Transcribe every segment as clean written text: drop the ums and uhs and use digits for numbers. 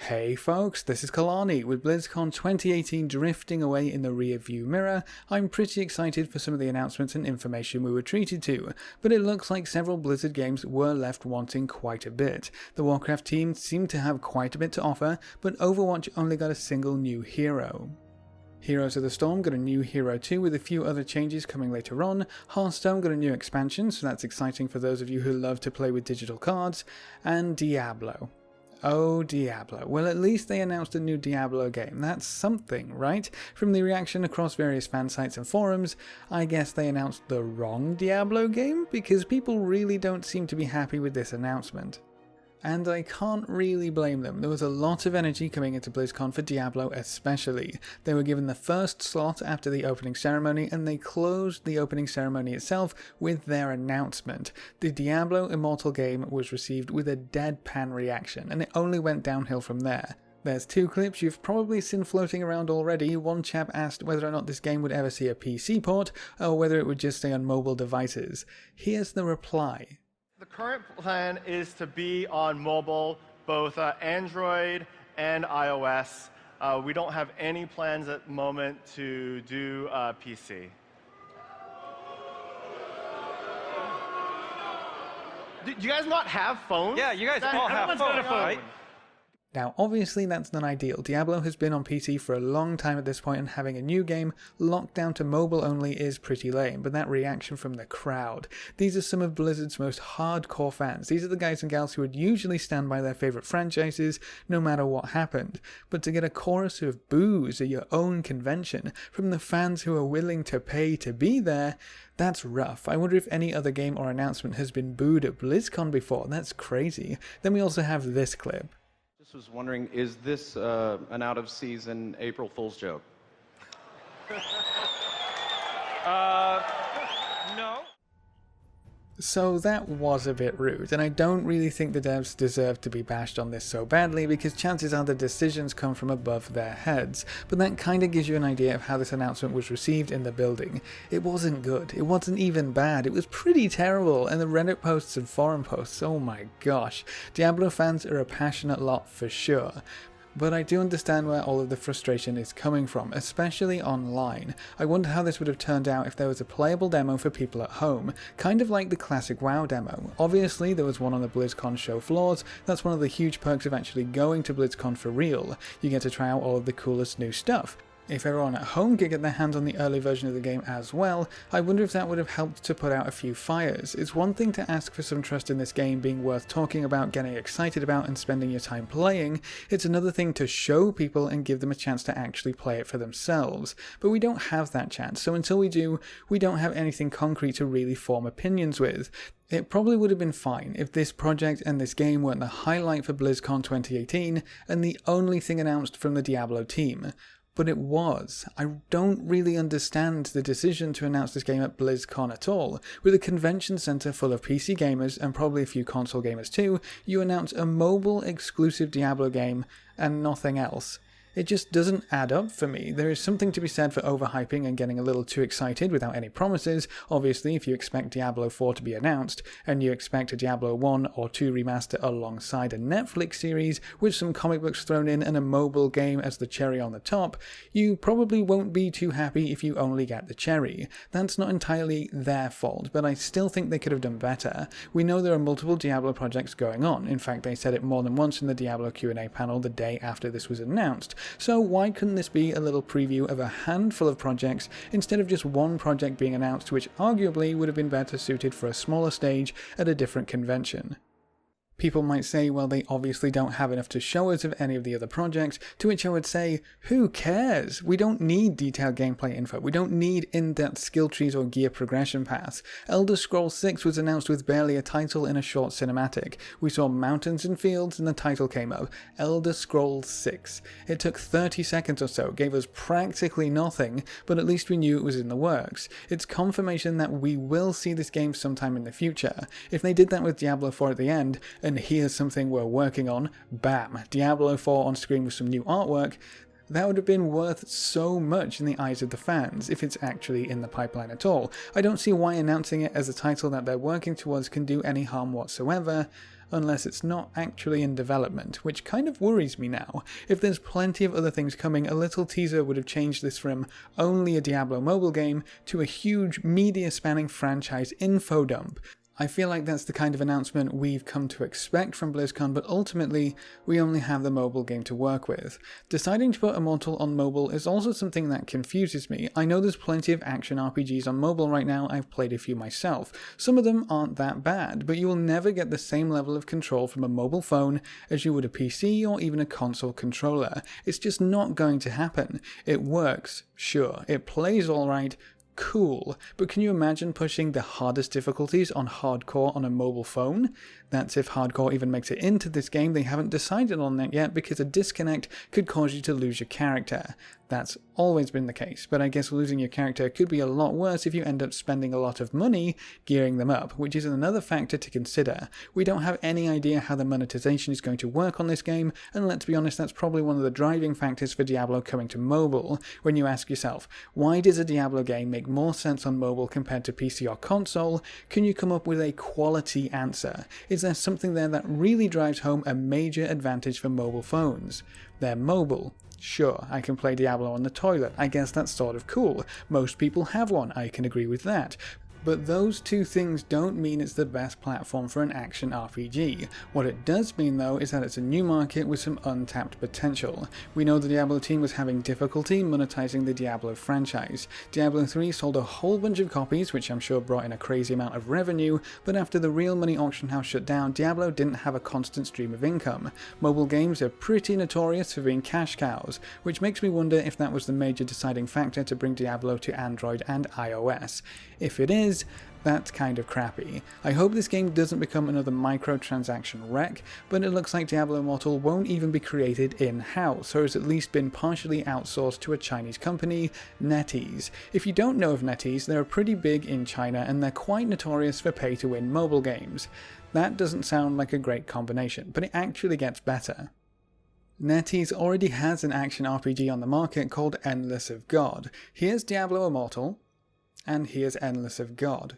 Hey folks, this is Kelani. With BlizzCon 2018 drifting away in the rear view mirror, I'm pretty excited for some of the announcements and information we were treated to, but it looks like several Blizzard games were left wanting quite a bit. The Warcraft team seemed to have quite a bit to offer, but Overwatch only got a single new hero. Heroes of the Storm got a new hero too, with a few other changes coming later on. Hearthstone got a new expansion, so that's exciting for those of you who love to play with digital cards. And Diablo. Oh, Diablo. Well, at least they announced a new Diablo game. That's something, right? From the reaction across various fan sites and forums, I guess they announced the wrong Diablo game, because people really don't seem to be happy with this announcement. And I can't really blame them. There was a lot of energy coming into BlizzCon for Diablo especially. They were given the first slot after the opening ceremony, and they closed the opening ceremony itself with their announcement. The Diablo Immortal game was received with a deadpan reaction, and it only went downhill from there. There's two clips you've probably seen floating around already. One chap asked whether or not this game would ever see a PC port, or whether it would just stay on mobile devices. Here's the reply. The current plan is to be on mobile, both Android and iOS. We don't have any plans at the moment to do PC. Do you guys not have phones? Yeah, you guys all have phones, right? Now, obviously that's not ideal. Diablo has been on PC for a long time at this point, and having a new game locked down to mobile only is pretty lame, but that reaction from the crowd. These are some of Blizzard's most hardcore fans. These are the guys and gals who would usually stand by their favourite franchises no matter what happened. But to get a chorus of boos at your own convention from the fans who are willing to pay to be there, that's rough. I wonder if any other game or announcement has been booed at BlizzCon before. That's crazy. Then we also have this clip. I was wondering, is this an out-of-season April Fool's joke? No. So that was a bit rude, and I don't really think the devs deserve to be bashed on this so badly, because chances are the decisions come from above their heads, but that kinda gives you an idea of how this announcement was received in the building. It wasn't good, it wasn't even bad, it was pretty terrible, and the Reddit posts and forum posts, oh my gosh. Diablo fans are a passionate lot for sure. But I do understand where all of the frustration is coming from, especially online. I wonder how this would have turned out if there was a playable demo for people at home, kind of like the classic WoW demo. Obviously there was one on the BlizzCon show floors. That's one of the huge perks of actually going to BlizzCon for real. You get to try out all of the coolest new stuff. If everyone at home could get their hands on the early version of the game as well, I wonder if that would have helped to put out a few fires. It's one thing to ask for some trust in this game being worth talking about, getting excited about, and spending your time playing. It's another thing to show people and give them a chance to actually play it for themselves. But we don't have that chance, so until we do, we don't have anything concrete to really form opinions with. It probably would have been fine if this project and this game weren't the highlight for BlizzCon 2018 and the only thing announced from the Diablo team. But it was. I don't really understand the decision to announce this game at BlizzCon at all. With a convention centre full of PC gamers and probably a few console gamers too, you announce a mobile exclusive Diablo game and nothing else. It just doesn't add up for me. There is something to be said for overhyping and getting a little too excited without any promises. Obviously, if you expect Diablo 4 to be announced, and you expect a Diablo 1 or 2 remaster alongside a Netflix series with some comic books thrown in and a mobile game as the cherry on the top, you probably won't be too happy if you only get the cherry. That's not entirely their fault, but I still think they could have done better. We know there are multiple Diablo projects going on. In fact, they said it more than once in the Diablo Q&A panel the day after this was announced. So why couldn't this be a little preview of a handful of projects instead of just one project being announced, which arguably would have been better suited for a smaller stage at a different convention? People might say, well, they obviously don't have enough to show us of any of the other projects, to which I would say, who cares? We don't need detailed gameplay info, we don't need in-depth skill trees or gear progression paths. Elder Scrolls 6 was announced with barely a title in a short cinematic. We saw mountains and fields and the title came up, Elder Scrolls 6. It took 30 seconds or so, gave us practically nothing, but at least we knew it was in the works. It's confirmation that we will see this game sometime in the future. If they did that with Diablo 4 at the end, and here's something we're working on, bam, Diablo 4 on screen with some new artwork, that would have been worth so much in the eyes of the fans, if it's actually in the pipeline at all. I don't see why announcing it as a title that they're working towards can do any harm whatsoever. unless it's not actually in development, which kind of worries me now. If there's plenty of other things coming, a little teaser would have changed this from only a Diablo mobile game to a huge media-spanning franchise info dump. I feel like that's the kind of announcement we've come to expect from BlizzCon, but ultimately, we only have the mobile game to work with. Deciding to put Immortal on mobile is also something that confuses me. I know there's plenty of action RPGs on mobile right now, I've played a few myself. Some of them aren't that bad, but you will never get the same level of control from a mobile phone as you would a PC or even a console controller. It's just not going to happen. It works, sure. It plays alright, cool, but can you imagine pushing the hardest difficulties on hardcore on a mobile phone? That's if hardcore even makes it into this game. They haven't decided on that yet because a disconnect could cause you to lose your character. That's always been the case, but I guess losing your character could be a lot worse if you end up spending a lot of money gearing them up, which is another factor to consider. We don't have any idea how the monetization is going to work on this game, and let's be honest, that's probably one of the driving factors for Diablo coming to mobile. When you ask yourself, why does a Diablo game make more sense on mobile compared to PC or console, can you come up with a quality answer? Is there something there that really drives home a major advantage for mobile phones? They're mobile. Sure, I can play Diablo on the toilet, I guess that's sort of cool. Most people have one, I can agree with that. But those two things don't mean it's the best platform for an action RPG. What it does mean though is that it's a new market with some untapped potential. We know the Diablo team was having difficulty monetizing the Diablo franchise. Diablo 3 sold a whole bunch of copies, which I'm sure brought in a crazy amount of revenue, but after the real money auction house shut down, Diablo didn't have a constant stream of income. Mobile games are pretty notorious for being cash cows, which makes me wonder if that was the major deciding factor to bring Diablo to Android and iOS. If it is, that's kind of crappy. I hope this game doesn't become another microtransaction wreck, but it looks like Diablo Immortal won't even be created in-house, or has at least been partially outsourced to a Chinese company, NetEase. If you don't know of NetEase, they're pretty big in China and they're quite notorious for pay-to-win mobile games. That doesn't sound like a great combination, but it actually gets better. NetEase already has an action RPG on the market called Endless of God. Here's Diablo Immortal, and here's Endless of God.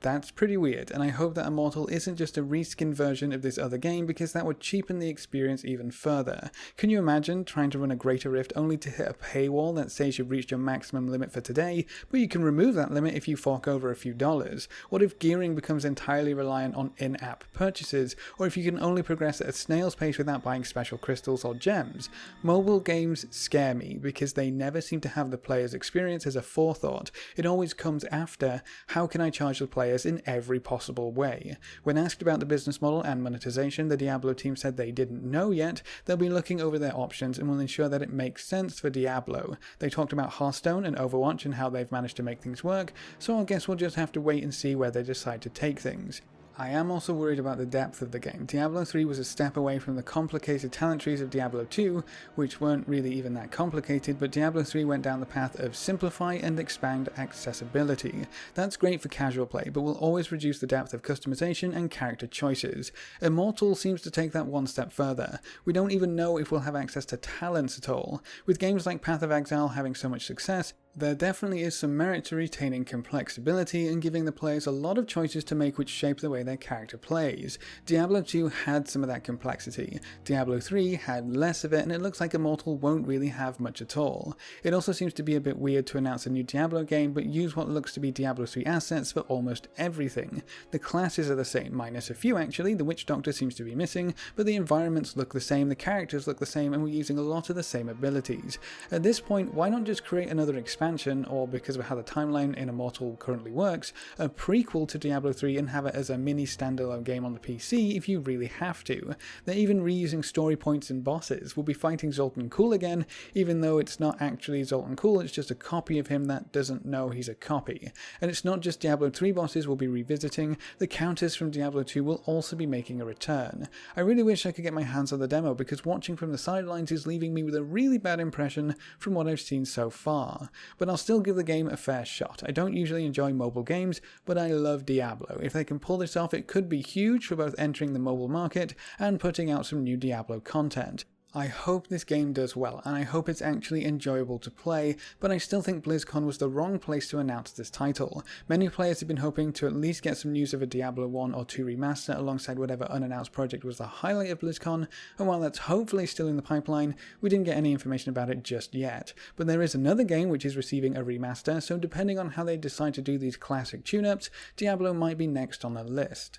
That's pretty weird, and I hope that Immortal isn't just a reskin version of this other game because that would cheapen the experience even further. Can you imagine trying to run a Greater Rift only to hit a paywall that says you've reached your maximum limit for today, but you can remove that limit if you fork over a few dollars? What if gearing becomes entirely reliant on in-app purchases, or if you can only progress at a snail's pace without buying special crystals or gems? Mobile games scare me because they never seem to have the player's experience as a forethought. It always comes after, how can I charge the player in every possible way. When asked about the business model and monetization, the Diablo team said they didn't know yet. They'll be looking over their options and will ensure that it makes sense for Diablo. They talked about Hearthstone and Overwatch and how they've managed to make things work, so I guess we'll just have to wait and see where they decide to take things. I am also worried about the depth of the game. Diablo 3 was a step away from the complicated talent trees of Diablo 2, which weren't really even that complicated, but Diablo 3 went down the path of simplify and expand accessibility. That's great for casual play, but will always reduce the depth of customization and character choices. Immortal seems to take that one step further. We don't even know if we'll have access to talents at all. With games like Path of Exile having so much success, there definitely is some merit to retaining complexibility and giving the players a lot of choices to make which shape the way their character plays. Diablo 2 had some of that complexity. Diablo 3 had less of it, and it looks like Immortal won't really have much at all. It also seems to be a bit weird to announce a new Diablo game but use what looks to be Diablo 3 assets for almost everything. The classes are the same, minus a few actually. The Witch Doctor seems to be missing, but the environments look the same, the characters look the same, and we're using a lot of the same abilities. At this point, why not just create another expansion, or because of how the timeline in Immortal currently works, a prequel to Diablo 3 and have it as a mini standalone game on the PC if you really have to. They're even reusing story points and bosses. We'll be fighting Zoltan Kulle again, even though it's not actually Zoltan Kulle, it's just a copy of him that doesn't know he's a copy. And it's not just Diablo 3 bosses we'll be revisiting, the Countess from Diablo 2 will also be making a return. I really wish I could get my hands on the demo because watching from the sidelines is leaving me with a really bad impression from what I've seen so far. But I'll still give the game a fair shot. I don't usually enjoy mobile games, but I love Diablo. If they can pull this off, it could be huge for both entering the mobile market and putting out some new Diablo content. I hope this game does well, and I hope it's actually enjoyable to play, but I still think BlizzCon was the wrong place to announce this title. Many players have been hoping to at least get some news of a Diablo 1 or 2 remaster alongside whatever unannounced project was the highlight of BlizzCon, and while that's hopefully still in the pipeline, we didn't get any information about it just yet. But there is another game which is receiving a remaster, so depending on how they decide to do these classic tune-ups, Diablo might be next on the list.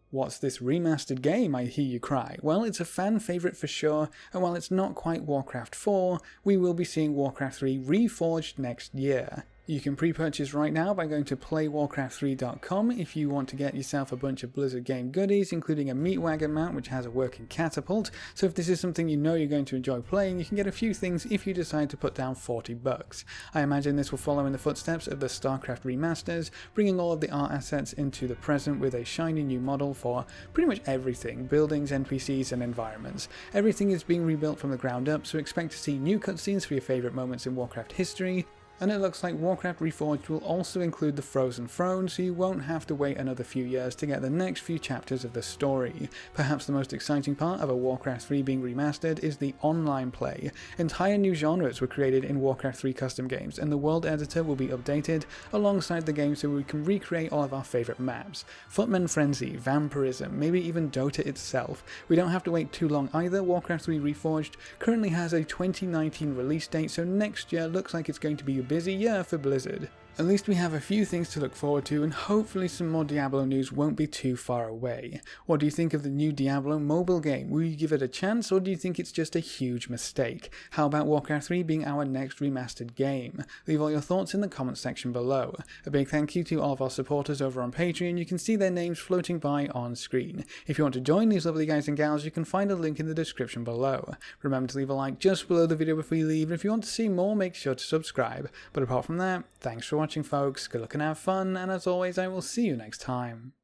What's this remastered game, I hear you cry? Well, it's a fan favourite for sure, and while it's not quite Warcraft 4, we will be seeing Warcraft 3 Reforged next year. You can pre-purchase right now by going to playwarcraft3.com if you want to get yourself a bunch of Blizzard game goodies, including a meat wagon mount which has a working catapult, so if this is something you know you're going to enjoy playing, you can get a few things if you decide to put down $40. I imagine this will follow in the footsteps of the StarCraft remasters, bringing all of the art assets into the present with a shiny new model for pretty much everything, buildings, NPCs and environments. Everything is being rebuilt from the ground up, so expect to see new cutscenes for your favourite moments in Warcraft history, and it looks like Warcraft Reforged will also include the Frozen Throne, so you won't have to wait another few years to get the next few chapters of the story. Perhaps the most exciting part of a Warcraft 3 being remastered is the online play. Entire new genres were created in Warcraft 3 custom games, and the world editor will be updated alongside the game so we can recreate all of our favourite maps. Footman Frenzy, Vampirism, maybe even Dota itself. We don't have to wait too long either. Warcraft 3 Reforged currently has a 2019 release date, so next year looks like it's going to be a busy year for Blizzard. At least we have a few things to look forward to, and hopefully some more Diablo news won't be too far away. What do you think of the new Diablo mobile game? Will you give it a chance, or do you think it's just a huge mistake? How about Warcraft 3 being our next remastered game? Leave all your thoughts in the comments section below. A big thank you to all of our supporters over on Patreon. You can see their names floating by on screen. If you want to join these lovely guys and gals, you can find a link in the description below. Remember to leave a like just below the video before you leave, and if you want to see more, make sure to subscribe. But apart from that, thanks for watching folks, good luck and have fun, and as always I will see you next time.